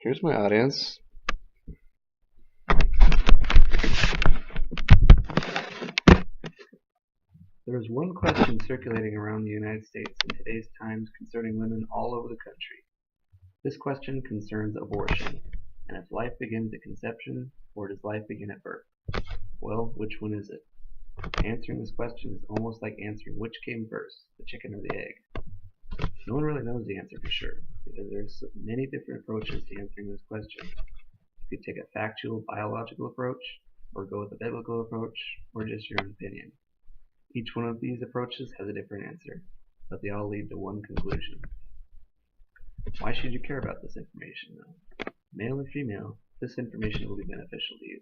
Here's my audience. There is one question circulating around the United States in today's times concerning women all over the country. This question concerns abortion, and if life begins at conception, or does life begin at birth? Well, which one is it? Answering this question is almost like answering which came first, the chicken or the egg. No one really knows the answer for sure, because there's many different approaches to answering this question. You could take a factual, biological approach, or go with a biblical approach, or just your own opinion. Each one of these approaches has a different answer, but they all lead to one conclusion. Why should you care about this information, though? Male or female, this information will be beneficial to you.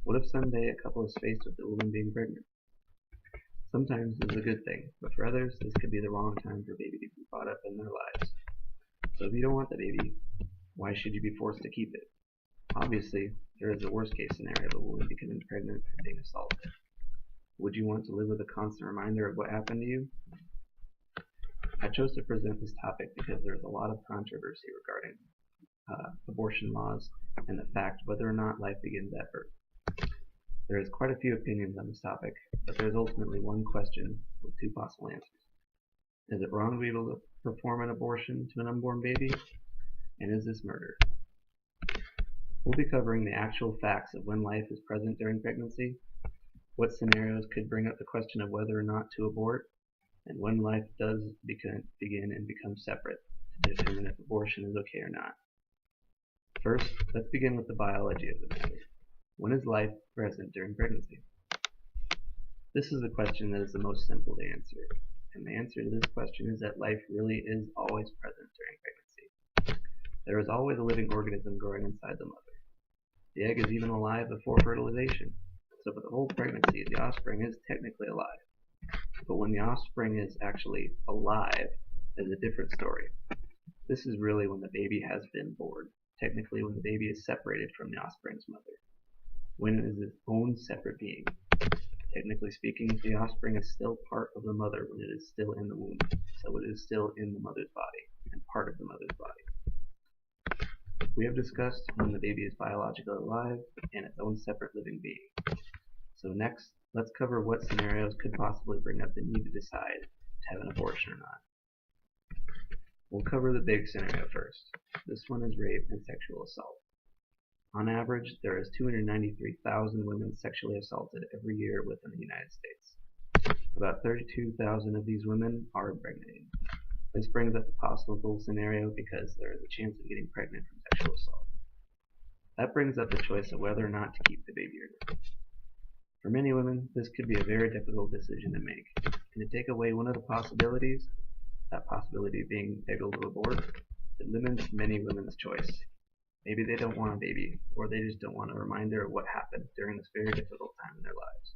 What if someday a couple is faced with a woman being pregnant? Sometimes this is a good thing, but for others, this could be the wrong time for a baby to be brought up in their lives. So if you don't want the baby, why should you be forced to keep it? Obviously, there is a worst-case scenario of a woman becoming pregnant and being assaulted. Would you want to live with a constant reminder of what happened to you? I chose to present this topic because there is a lot of controversy regarding abortion laws and the fact whether or not life begins at birth. There is quite a few opinions on this topic, but there is ultimately one question with two possible answers. Is it wrong to be able to perform an abortion to an unborn baby? And is this murder? We'll be covering the actual facts of when life is present during pregnancy, what scenarios could bring up the question of whether or not to abort, and when life does begin and become separate to determine if abortion is okay or not. First, let's begin with the biology of the matter. When is life present during pregnancy? This is the question that is the most simple to answer, and the answer to this question is that life really is always present during pregnancy. There is always a living organism growing inside the mother. The egg is even alive before fertilization. So for the whole pregnancy, the offspring is technically alive. But when the offspring is actually alive, is a different story. This is really when the baby has been born, technically when the baby is separated from the offspring's mother, when it is its own separate being. Technically speaking, the offspring is still part of the mother when it is still in the womb, so it is still in the mother's body, and part of the mother's body. We have discussed when the baby is biologically alive and its own separate living being. So next, let's cover what scenarios could possibly bring up the need to decide to have an abortion or not. We'll cover the big scenario first. This one is rape and sexual assault. On average, there is 293,000 women sexually assaulted every year within the United States. About 32,000 of these women are impregnated. This brings up a possible scenario because there is a chance of getting pregnant from sexual assault. That brings up the choice of whether or not to keep the baby or not. For many women, this could be a very difficult decision to make, and to take away one of the possibilities, that possibility being able to abort, it limits many women's choice. Maybe they don't want a baby, or they just don't want a reminder of what happened during this very difficult time in their lives.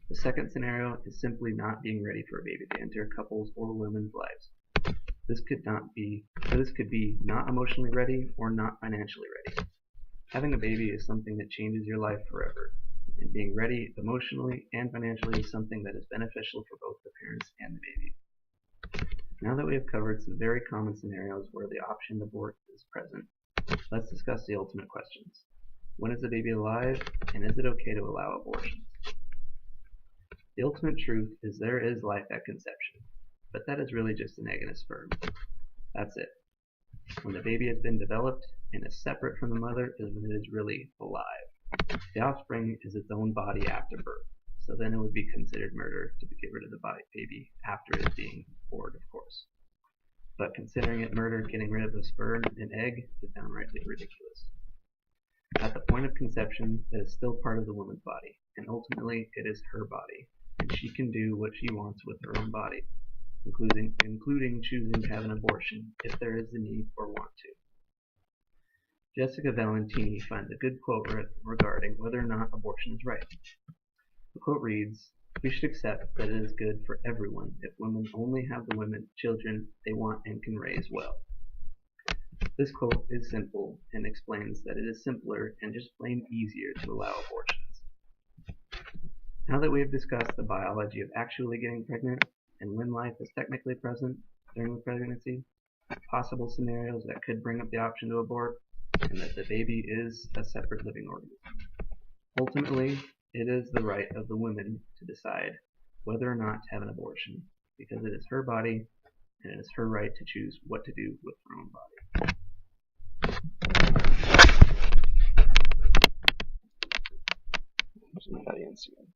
The second scenario is simply not being ready for a baby to enter a couple's or women's lives. This could be not emotionally ready or not financially ready. Having a baby is something that changes your life forever, and being ready emotionally and financially is something that is beneficial for both the parents and the baby. Now that we have covered some very common scenarios where the option to abort is present, let's discuss the ultimate questions. When is the baby alive, and is it okay to allow abortions? The ultimate truth is there is life at conception, but that is really just an egg in a sperm. That's it. When the baby has been developed and is separate from the mother is when it is really alive. The offspring is its own body after birth, so then it would be considered murder to get rid of the baby after it is being born, of course. But considering it murder getting rid of the sperm and egg is downrightly ridiculous. At the point of conception, it is still part of the woman's body, and ultimately it is her body, and she can do what she wants with her own body, including choosing to have an abortion if there is the need or want to. Jessica Valentini finds a good quote regarding whether or not abortion is right. The quote reads, "We should accept that it is good for everyone if women only have the children they want and can raise well." This quote is simple and explains that it is simpler and just plain easier to allow abortions. Now that we have discussed the biology of actually getting pregnant and when life is technically present during the pregnancy, possible scenarios that could bring up the option to abort, and that the baby is a separate living organism. Ultimately, it is the right of the woman to decide whether or not to have an abortion, because it is her body and it is her right to choose what to do with her own body. There's my audience again.